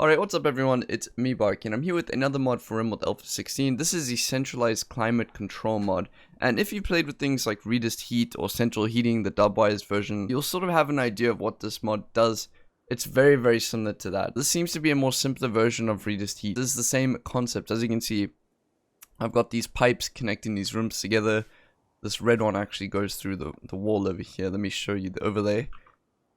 Alright, what's up everyone, it's me BaRKy and I'm here with another mod for Rimworld Alpha 16. This is the Centralized Climate Control mod, and if you played with things like redist heat or central heating, the dubwise version, you'll sort of have an idea of what this mod does. It's very similar to that. This seems to be a more simpler version of redist heat. This is the same concept. As you can see, I've got these pipes connecting these rooms together. This red one actually goes through the wall over here. Let me show you the overlay.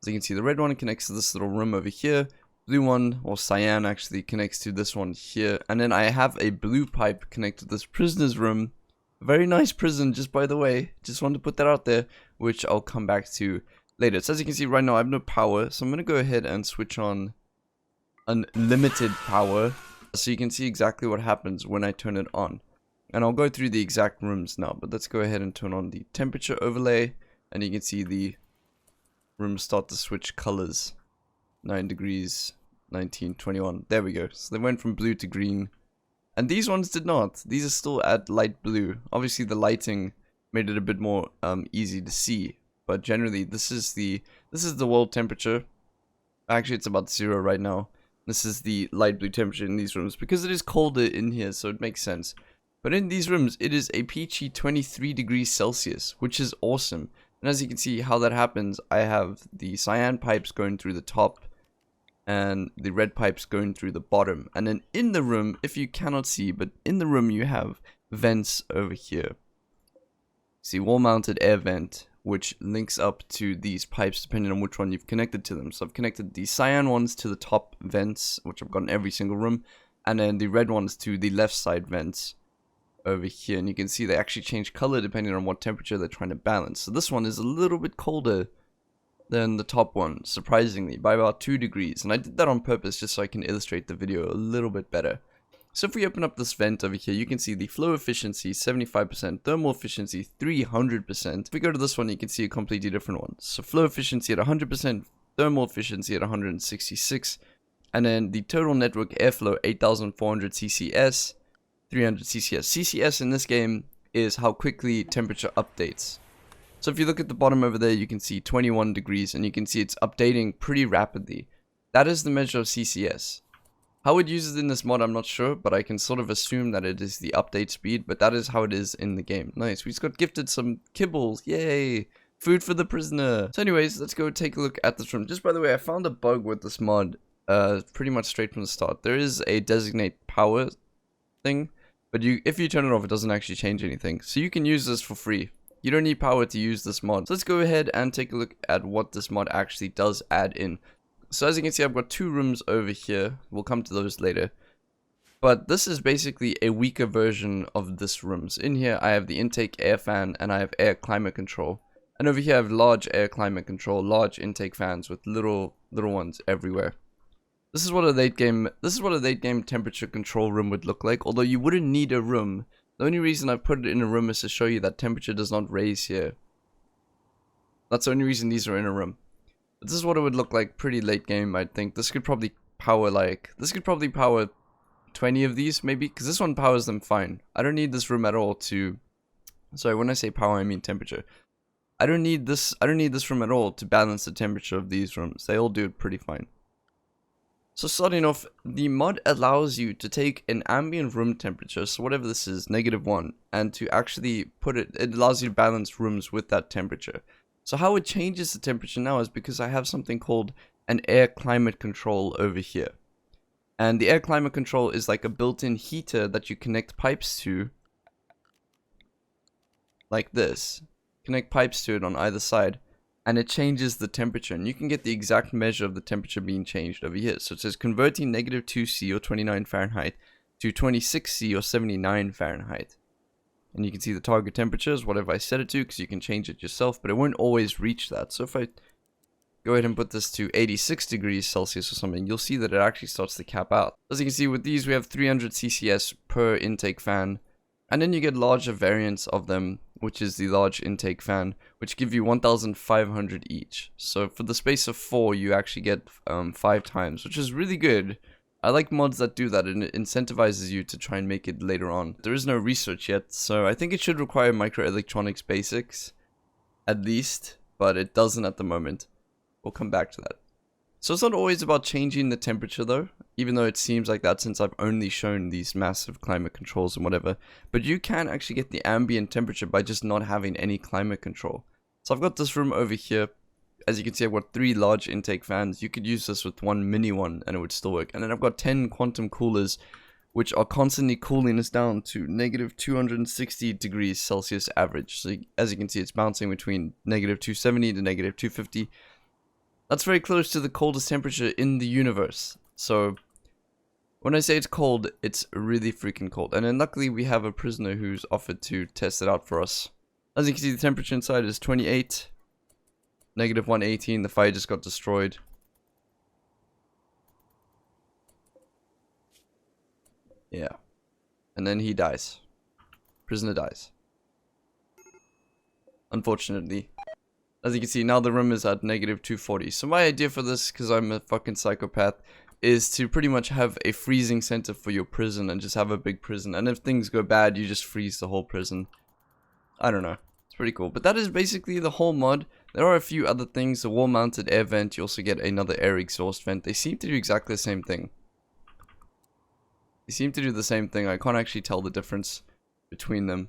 As you can see, the red one connects to this little room over here. Blue one, or cyan, actually connects to this one here, and then I have a blue pipe connected to this prisoner's room. Very nice prison, just by the way, just wanted to put that out there, which I'll come back to later. So as you can see right now I have no power, so I'm going to go ahead and switch on unlimited power, so you can see exactly what happens when I turn it on. And I'll go through the exact rooms now, but let's go ahead and turn on the temperature overlay, and you can see the rooms start to switch colors. 9 degrees, 19, 21. There we go. So they went from blue to green. And these ones did not. These are still at light blue. Obviously the lighting made it a bit more easy to see. But generally this is the world temperature. Actually it's about 0 right now. This is the light blue temperature in these rooms because it is colder in here, so it makes sense. But in these rooms it is a peachy 23 degrees Celsius, which is awesome. And as you can see how that happens, I have the cyan pipes going through the top and the red pipes going through the bottom. And then in the room, if you cannot see, but in the room you have vents over here. See, wall mounted air vent, which links up to these pipes depending on which one you've connected to them. So I've connected the cyan ones to the top vents, which I've got in every single room, and then the red ones to the left side vents over here. And you can see they actually change color depending on what temperature they're trying to balance. So this one is a little bit colder than the top one, surprisingly, by about 2 degrees. And I did that on purpose just so I can illustrate the video a little bit better. So if we open up this vent over here, you can see the flow efficiency 75%, thermal efficiency 300%. If we go to this one, you can see a completely different one. So flow efficiency at 100%, thermal efficiency at 166, and then the total network airflow 8400 CCS, 300 CCS. CCS in this game is how quickly temperature updates. So if you look at the bottom over there, you can see 21 degrees, and you can see it's updating pretty rapidly. That is the measure of CCS. How it uses it in this mod, I'm not sure, but I can sort of assume that it is the update speed, but that is how it is in the game. Nice, we just got gifted some kibbles, yay! Food for the prisoner. So anyways, let's go take a look at this room. Just by the way, I found a bug with this mod, pretty much straight from the start. There is a designate power thing, but if you turn it off, it doesn't actually change anything. So you can use this for free. You don't need power to use this mod. So let's go ahead and take a look at what this mod actually does add in. So as you can see, I've got 2 rooms over here. We'll come to those later. But this is basically a weaker version of this rooms. In here, I have the intake air fan and I have air climate control. And over here, I have large air climate control, large intake fans with little ones everywhere. This is what a late game temperature control room would look like. Although you wouldn't need a room. The only reason I put it in a room is to show you that temperature does not raise here. That's the only reason these are in a room. But this is what it would look like pretty late game, I think. This could probably power 20 of these maybe, because this one powers them fine. I don't need this room at all to, sorry, when I say power I mean temperature. I don't need this room at all to balance the temperature of these rooms. They all do it pretty fine. So starting off, the mod allows you to take an ambient room temperature, so whatever this is, -1, and to actually it allows you to balance rooms with that temperature. So how it changes the temperature now is because I have something called an air climate control over here. And the air climate control is like a built-in heater that you connect pipes to, like this. Connect pipes to it on either side. And it changes the temperature, and you can get the exact measure of the temperature being changed over here. So it says converting -2C or 29 Fahrenheit to 26C or 79 Fahrenheit. And you can see the target temperature is whatever I set it to, because you can change it yourself, but it won't always reach that. So if I go ahead and put this to 86 degrees Celsius or something, you'll see that it actually starts to cap out. As you can see with these, we have 300 CCS per intake fan. And then you get larger variants of them, which is the large intake fan, which give you 1,500 each. So for the space of 4, you actually get 5 times, which is really good. I like mods that do that, and it incentivizes you to try and make it later on. There is no research yet, so I think it should require microelectronics basics, at least, but it doesn't at the moment. We'll come back to that. So it's not always about changing the temperature though. even though it seems like that since I've only shown these massive climate controls and whatever. But you can actually get the ambient temperature by just not having any climate control. So I've got this room over here. As you can see, I've got 3 large intake fans. You could use this with one mini one and it would still work. And then I've got 10 quantum coolers, which are constantly cooling us down to negative 260 degrees Celsius average. So as you can see, it's bouncing between negative 270 to negative 250. That's very close to the coldest temperature in the universe. So when I say it's cold, it's really freaking cold. And then luckily we have a prisoner who's offered to test it out for us. As you can see, the temperature inside is 28. Negative 118, the fire just got destroyed. Yeah. And then he dies. Prisoner dies. Unfortunately. As you can see, now the room is at negative 240. So my idea for this, because I'm a fucking psychopath, is to pretty much have a freezing center for your prison and just have a big prison. And if things go bad, you just freeze the whole prison. I don't know. It's pretty cool. But that is basically the whole mod. There are a few other things. The wall-mounted air vent. You also get another air exhaust vent. They seem to do exactly the same thing. They seem to do the same thing. I can't actually tell the difference between them.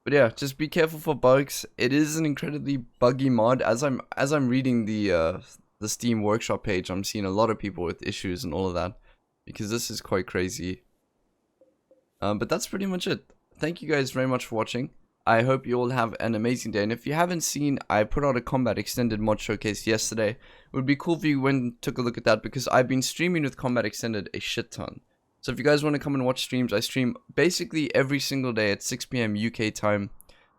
But yeah, just be careful for bugs. It is an incredibly buggy mod. As I'm reading the Steam workshop page, I'm seeing a lot of people with issues and all of that, because this is quite crazy. But that's pretty much it. Thank you guys very much for watching. I hope you all have an amazing day. And if you haven't seen, I put out a Combat Extended mod showcase yesterday. It would be cool if you went and took a look at that, because I've been streaming with Combat Extended a shit ton. So if you guys want to come and watch streams, I stream basically every single day at 6 PM UK time,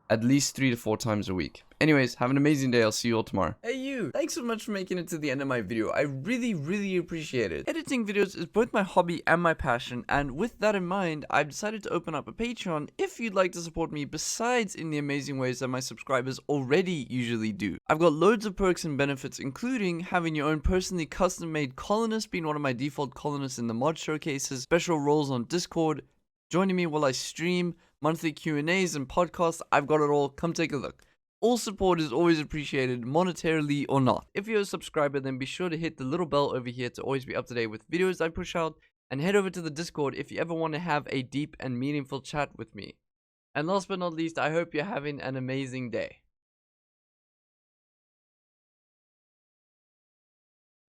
at least 3 to 4 times a week. Anyways, have an amazing day. I'll see you all tomorrow. Hey you! Thanks so much for making it to the end of my video. I really appreciate it. Editing videos is both my hobby and my passion, and with that in mind, I've decided to open up a Patreon if you'd like to support me besides in the amazing ways that my subscribers already usually do. I've got loads of perks and benefits, including having your own personally custom-made colonist, being one of my default colonists in the mod showcases, special roles on Discord, joining me while I stream, monthly Q&As and podcasts. I've got it all. Come take a look. All support is always appreciated, monetarily or not. If you're a subscriber, then be sure to hit the little bell over here to always be up to date with videos I push out, and head over to the Discord if you ever want to have a deep and meaningful chat with me. And last but not least, I hope you're having an amazing day.